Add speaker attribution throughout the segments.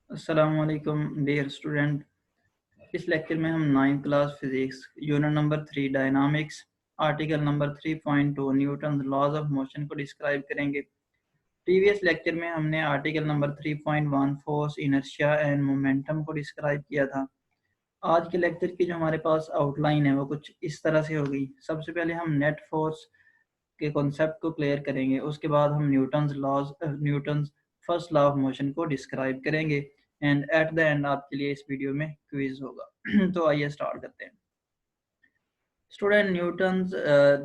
Speaker 1: अस्सलाम वालेकुम dear student. इस लेक्चर में हम 9th class physics unit number 3 dynamics article number 3.2 Newton laws of motion को डिस्क्राइब करेंगे। प्रीवियस लेक्चर में हमने article number 3.1 force inertia and momentum को डिस्क्राइब किया था। आज के लेक्चर की जो हमारे पास आउटलाइन है वो कुछ इस तरह से होगी। सबसे पहले हम नेट फोर्स के कॉन्सेप्ट को क्लियर करेंगे, उसके बाद हम Newton's first law of motion को डिस्क्राइब करेंगे एंड एट द एंड आपके लिए इस वीडियो में क्विज होगा। तो आइए स्टार्ट करते हैं। स्टूडेंट न्यूटन्स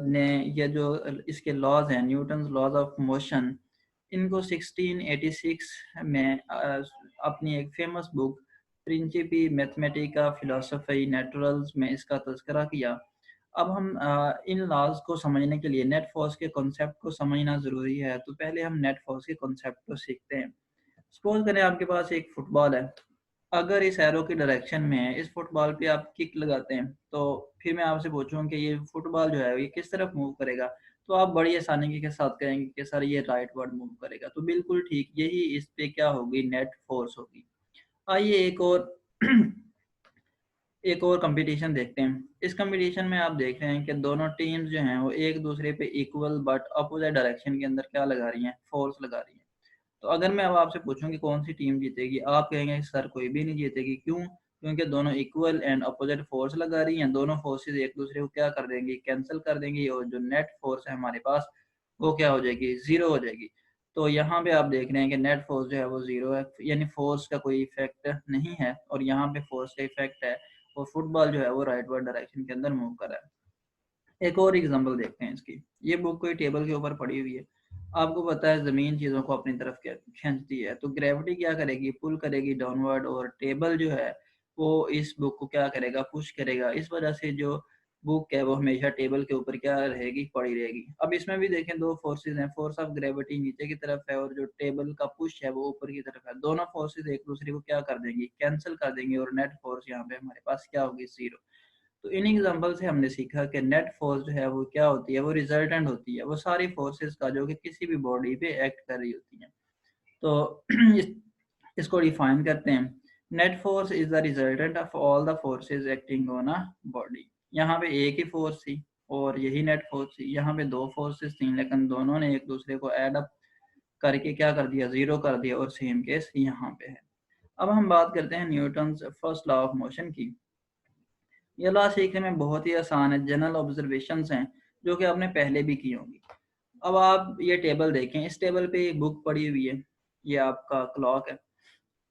Speaker 1: ने ये जो इसके लॉज हैं न्यूटन्स लॉज ऑफ मोशन, इनको 1686 में अपनी एक famous book Principe Mathematica philosophy naturals में इसका तज़किरा किया। अब हम इन लॉज को समझने के लिए नेट फोर्स के कॉन्सेप्ट को समझना ज़रूरी है, तो पहले हम नेट फोर्स के कॉन्सेप्ट को सीखते हैं। सपोज करें आपके पास एक फुटबॉल है। अगर इस एरो की डायरेक्शन में है, इस फुटबॉल पे आप किक लगाते हैं, तो फिर मैं आपसे पूछूं कि ये फुटबॉल जो है ये किस तरफ मूव करेगा, तो आप बड़ी आसानी के साथ कहेंगे कि सर ये राइट वर्ड मूव करेगा। तो बिल्कुल ठीक, यही इस पे क्या होगी, नेट फोर्स होगी। आइए एक और एक और कंपटीशन देखते हैं। इस कंपटीशन में आप देख रहे हैं कि दोनों टीम्स जो हैं वो एक दूसरे पे इक्वल बट अपोजिट डायरेक्शन के अंदर क्या लगा रही हैं, फोर्स लगा रही हैं। तो अगर मैं अब आपसे पूछूं कि कौन सी टीम जीतेगी, आप कहेंगे सर कोई भी नहीं जीतेगी। क्यों? क्योंकि दोनों इक्वल एंड अपोजिट फोर्स लगा रही हैं। दोनों फोर्सेस एक दूसरे को क्या कर देंगी, कैंसिल कर देंगी, और जो नेट फोर्स है हमारे पास वो क्या हो जाएगी, जीरो हो जाएगी। तो यहाँ पे आप देख रहे हैं कि नेट फोर्स जो है वो जीरो है, यानी फोर्स का कोई इफेक्ट नहीं है, और यहाँ पे फोर्स का इफेक्ट है, और फुटबॉल जो है वो राइटवर्ड डायरेक्शन के अंदर मूव कर रहा है। एक और एग्जांपल देखते हैं इसकी। ये बुक कोई टेबल के ऊपर पड़ी हुई है। आपको पता है ज़मीन चीज़ों को अपनी तरफ खींचती है, तो ग्रेविटी क्या करेगी, पुल करेगी डाउनवर्ड, और टेबल जो है वो इस बुक को क्या करेगा, पुश करेगा। इस वजह से जो बुक है वो हमेशा टेबल के ऊपर क्या रहेगी, पड़ी रहेगी। अब इसमें भी देखें दो फोर्सेस हैं, फोर्स ऑफ ग्रेविटी नीचे की तरफ है और जो टेबल का पुश है वो ऊपर की तरफ है। दोनों फोर्सेस एक दूसरे को क्या कर देंगी, कैंसिल कर देंगी, और नेट फोर्स यहाँ पे हमारे पास क्या होगी, जीरो। तो इन एग्जांपल से हमने सीखा कि नेट फोर्स जो है वो क्या होती है, वो रिजल्टेंट होती है, वो सारी फोर्सेस का जो कि किसी भी बॉडी पे एक्ट कर रही होती हैं। तो इसको डिफाइन करते हैं। Net force is the resultant of all the forces acting on a body. यहाँ पे एक ही फोर्स थी और यही नेट फोर्स थी। यहाँ पे दो फोर्सेस थी, लेकिन दोनों ने एक दूसरे को एड अप करके क्या कर दिया, जीरो कर दिया, और सेम केस यहाँ पे है। अब हम बात करते हैं Newton's first law of motion की। ये लॉ सीखने में बहुत ही आसान है, जनरल ऑब्जर्वेशंस हैं जो कि आपने पहले भी की होंगी। अब आप ये टेबल देखें, इस टेबल पे एक बुक पड़ी हुई है, ये आपका क्लॉक है।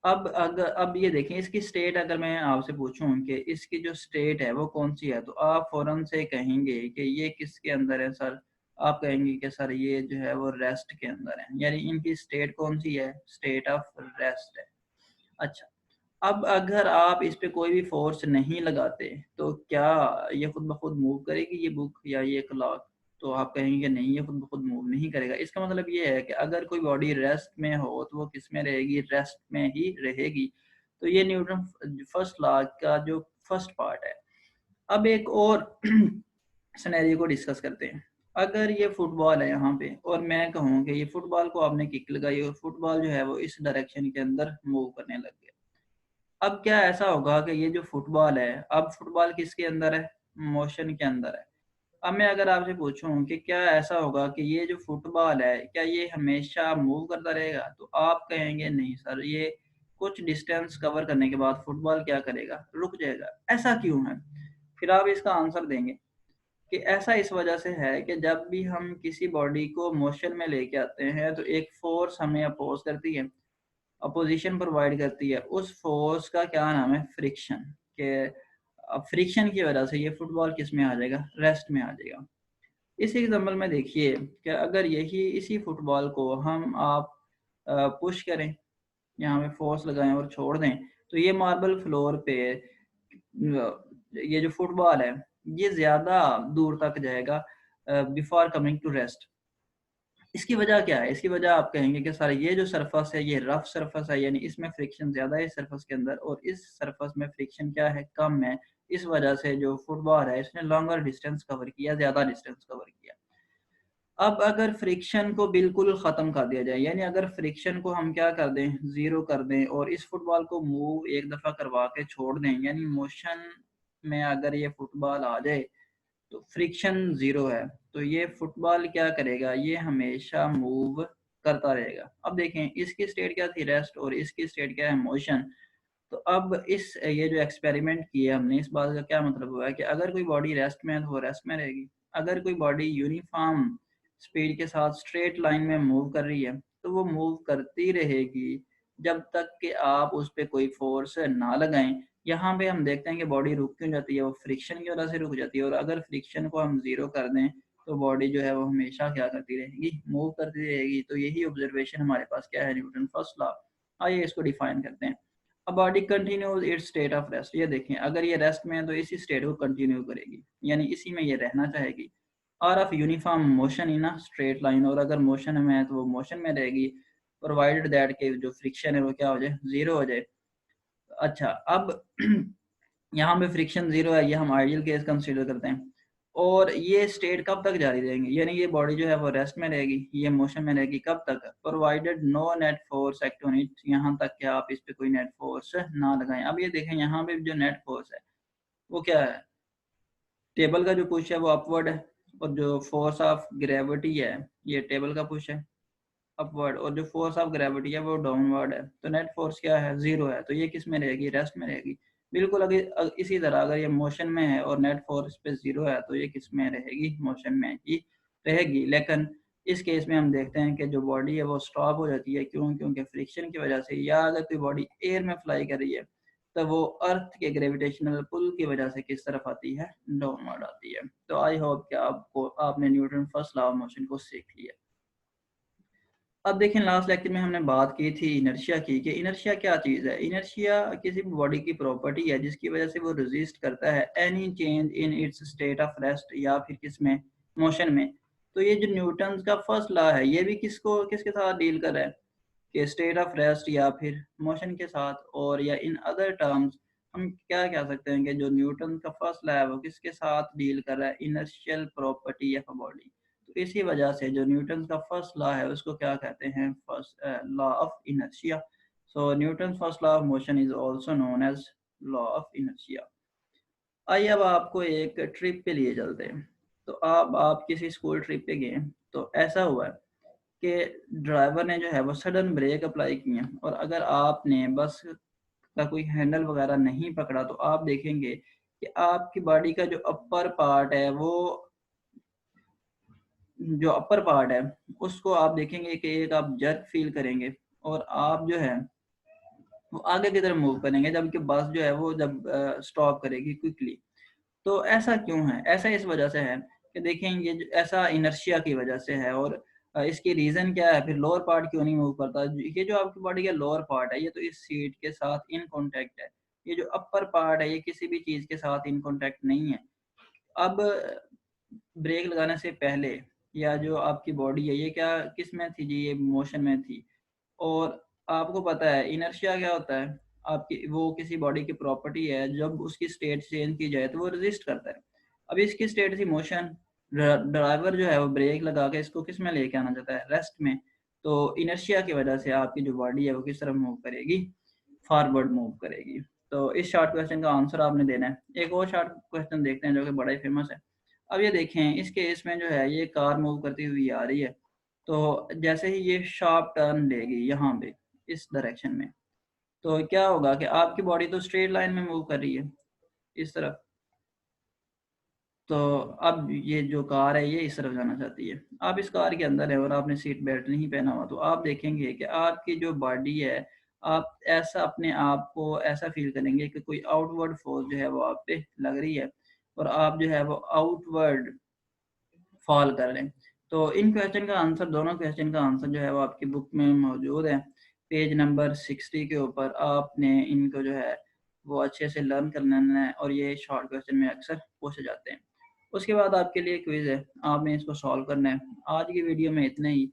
Speaker 1: अब ये देखें, इसकी स्टेट अगर मैं आपसे पूछूं कि इसकी जो स्टेट है वो कौन सी है, तो आप फौरन से कहेंगे कि ये किसके अंदर है सर। आप कहेंगे कि सर ये जो है वो रेस्ट के अंदर है, यानी इनकी स्टेट कौन सी है, स्टेट ऑफ रेस्ट है। अच्छा, अब अगर आप इस पे कोई भी फोर्स नहीं लगाते तो क्या ये खुद ब खुद मूव करेगी ये बुक या ये क्लॉक? तो आप कहेंगे कि नहीं, ये खुद ब खुद मूव नहीं करेगा। इसका मतलब ये है कि अगर कोई बॉडी रेस्ट में हो तो वो किस में रहेगी, रेस्ट में ही रहेगी। तो ये न्यूटन फर्स्ट लॉ का जो फर्स्ट पार्ट है। अब एक और सिनेरियो को डिस्कस करते हैं। अगर ये फुटबॉल है यहाँ पे, और मैं कहूँ कि ये फुटबॉल को आपने किक लगाई और फुटबॉल जो है वो इस डायरेक्शन के अंदर मूव करने लग गया। अब क्या ऐसा होगा कि ये जो फुटबॉल है, अब फुटबॉल किसके अंदर है, मोशन के अंदर है। अब मैं अगर आपसे पूछूं कि क्या ऐसा होगा कि ये जो फुटबॉल है क्या ये हमेशा मूव करता रहेगा, तो आप कहेंगे नहीं सर, ये कुछ डिस्टेंस कवर करने के बाद फुटबॉल क्या करेगा, रुक जाएगा। ऐसा क्यों है? फिर आप इसका आंसर देंगे कि ऐसा इस वजह से है कि जब भी हम किसी बॉडी को मोशन में लेके आते हैं तो एक फोर्स हमें अपोज करती है, अपोजिशन प्रोवाइड करती है। उस फोर्स का क्या नाम है, फ्रिक्शन। के फ्रिक्शन की वजह से ये फुटबॉल किस में आ जाएगा, रेस्ट में आ जाएगा। इस एग्जांपल में देखिए कि अगर यही इसी फुटबॉल को हम आप पुश करें, यहाँ पे फोर्स लगाएं और छोड़ दें, तो ये मार्बल फ्लोर पे ये जो फुटबॉल है ये ज्यादा दूर तक जाएगा बिफोर कमिंग टू रेस्ट। इसकी वजह क्या है? इसकी वजह आप कहेंगे कि सर ये जो सरफेस है ये रफ सरफेस है, यानी इसमें फ्रिक्शन ज्यादा है इस सरफेस के अंदर, और इस सरफेस में फ्रिक्शन क्या है, कम है। इस वजह से जो फुटबॉल है इसने लॉन्गर डिस्टेंस कवर किया, ज्यादा डिस्टेंस कवर किया। अब अगर फ्रिक्शन को बिल्कुल ख़त्म कर दिया जाए, यानी अगर फ्रिक्शन को हम क्या कर दें, ज़ीरो कर दें और इस फुटबॉल को मूव एक दफ़ा करवा के छोड़ दें, यानी मोशन में अगर ये फुटबॉल आ जाए तो फ्रिक्शन ज़ीरो है, तो ये फुटबॉल क्या करेगा, ये हमेशा मूव करता रहेगा। अब देखें इसकी स्टेट क्या थी, रेस्ट, और इसकी स्टेट क्या है, मोशन। तो अब ये जो एक्सपेरिमेंट किया हमने, इस बात का क्या मतलब हुआ है कि अगर कोई बॉडी रेस्ट में है तो वो रेस्ट में रहेगी। अगर कोई बॉडी यूनिफॉर्म स्पीड के साथ स्ट्रेट लाइन में मूव कर रही है तो वो मूव करती रहेगी जब तक कि आप उस पर कोई फोर्स ना लगाएं। यहाँ पे हम देखते हैं कि बॉडी रुक क्यों जाती है, वो फ्रिक्शन की वजह से रुक जाती है। और अगर फ्रिक्शन को हम ज़ीरो कर दें तो बॉडी जो है वो हमेशा क्या करती रहेगी, मूव करती रहेगी। तो यही ऑब्जर्वेशन हमारे पास क्या है, न्यूटन फर्स्ट लॉ। आइए इसको डिफाइन करते हैं। A body continues it's state of rest, ये देखें अगर ये रेस्ट में है तो इसी स्टेट को कंटिन्यू करेगी, यानी इसी में ये रहना चाहेगी। और of uniform motion in a straight line, और अगर मोशन में है तो वो मोशन में रहेगी, प्रोवाइडेड दैट के जो फ्रिक्शन है वो क्या हो जाए, ज़ीरो हो जाए। अच्छा, अब यहाँ पे फ्रिक्शन ज़ीरो है, ये हम आइडियल केस कंसीडर करते हैं। और ये स्टेट कब तक जारी रहेंगे, यानी ये बॉडी जो है वो रेस्ट में रहेगी, ये मोशन में रहेगी कब तक, provided no net force act on it, यहाँ तक कि आप इस पे कोई नेट फोर्स ना लगाएं। अब ये देखें यहाँ पे जो नेट फोर्स है वो क्या है, टेबल का जो पुश है वो अपवर्ड है, और जो फोर्स ऑफ ग्रेविटी है ये टेबल का पुश है अपवर्ड, और जो फोर्स ऑफ ग्रेविटी है वो डाउनवर्ड है। तो नेट फोर्स क्या है, ज़ीरो है, तो ये किस में रहेगी, रेस्ट में रहेगी। बिल्कुल अगर इसी तरह अगर ये मोशन में है और नेट फोर्स पे ज़ीरो है तो ये किस में रहेगी, मोशन में ही रहेगी। लेकिन इस केस में हम देखते हैं कि जो बॉडी है वो स्टॉप हो जाती है, क्यों, क्योंकि फ्रिक्शन की वजह से। या अगर कोई बॉडी एयर में फ्लाई कर रही है तो वो अर्थ के ग्रेविटेशनल पुल की वजह से किस तरफ आती है, डाउनवर्ड आती है। तो आई होप कि आपने Newton first law of motion को सीख लिया। अब देखें लास्ट लेक्चर में हमने बात की थी इनर्शिया की, कि इनर्शिया क्या चीज़ है। इनर्शिया किसी भी बॉडी की प्रॉपर्टी है जिसकी वजह से वो रेजिस्ट करता है any change in its state of rest या फिर किसमें, मोशन में। तो ये जो न्यूटन का फर्स्ट लॉ है ये भी किसके साथ डील कर रहा है, कि स्टेट ऑफ रेस्ट या फिर मोशन के साथ। और या इन अदर टर्म्स हम क्या कह सकते हैं कि जो न्यूटन का फर्स्ट लॉ है वो किसके साथ डील कर रहा है, inertial property of a body. तो इसी वजह से जो न्यूटन का फर्स्ट लॉ है उसको क्या कहते हैं, first law of inertia. So Newton first law of motion is also known as law of inertia. आइए अब आपको एक ट्रिप पे लिए चलते हैं। तो आप किसी स्कूल ट्रिप पे गए, तो ऐसा हुआ है कि ड्राइवर ने जो है वो सडन ब्रेक अप्लाई किए, और अगर आपने बस का कोई हैंडल वगैरह नहीं पकड़ा तो आप देखेंगे कि आपकी बॉडी का जो अपर पार्ट है वो, जो अपर पार्ट है उसको आप देखेंगे कि एक आप जर्क फील करेंगे और आप जो है वो आगे की तरफ मूव करेंगे, जबकि बस जो है वो जब स्टॉप करेगी क्विकली। तो ऐसा क्यों है, ऐसा इस वजह से है कि देखें ऐसा इनर्शिया की वजह से है। और इसकी रीज़न क्या है, फिर लोअर पार्ट क्यों नहीं मूव करता। ये जो आपकी बॉडी का लोअर पार्ट है ये तो इस सीट के साथ इन कांटेक्ट है, ये जो अपर पार्ट है ये किसी भी चीज़ के साथ इन कांटेक्ट नहीं है। अब ब्रेक लगाने से पहले या जो आपकी बॉडी है ये क्या किस में थी जी, ये मोशन में थी। और आपको पता है इनर्शिया क्या होता है, आपकी वो किसी बॉडी की प्रॉपर्टी है, जब उसकी स्टेट चेंज की जाए तो वो रेजिस्ट करता है। अब इसकी स्टेट थी मोशन, ड्राइवर जो है वो ब्रेक लगा के इसको किस में लेके आना चाहता है, रेस्ट में। तो इनर्शिया की वजह से आपकी जो बॉडी है वो किस तरफ मूव करेगी, फॉरवर्ड मूव करेगी। तो इस शॉर्ट क्वेश्चन का आंसर आपने देना है। एक और शॉर्ट क्वेश्चन देखते हैं जो कि बड़ा ही फेमस है। अब ये देखें इस केस में जो है ये कार मूव करती हुई आ रही है, तो जैसे ही ये शार्प टर्न लेगी यहाँ पे इस डायरेक्शन में, तो क्या होगा कि आपकी बॉडी तो स्ट्रेट लाइन में मूव कर रही है इस तरफ, तो अब ये जो कार है ये इस तरफ जाना चाहती है। आप इस कार के अंदर है और आपने सीट बेल्ट नहीं पहना हुआ, तो आप देखेंगे कि आपकी जो बॉडी है, आप ऐसा अपने आप को ऐसा फील करेंगे कि कोई आउटवर्ड फोर्स जो है वो आप पे लग रही है और आप जो है वो आउटवर्ड फॉल कर लें। तो इन क्वेश्चन का आंसर, दोनों क्वेश्चन का आंसर जो है वो आपकी बुक में मौजूद है, पेज नंबर 60 के ऊपर। आपने इनको जो है वो अच्छे से लर्न कर लेना है, और ये शॉर्ट क्वेश्चन में अक्सर पूछे जाते हैं। उसके बाद आपके लिए क्विज़ है, आपने इसको सॉल्व करना है। आज की वीडियो में इतना ही।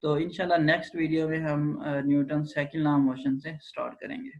Speaker 1: तो इंशाल्लाह नेक्स्ट वीडियो में हम Newton second law of motion से स्टार्ट करेंगे।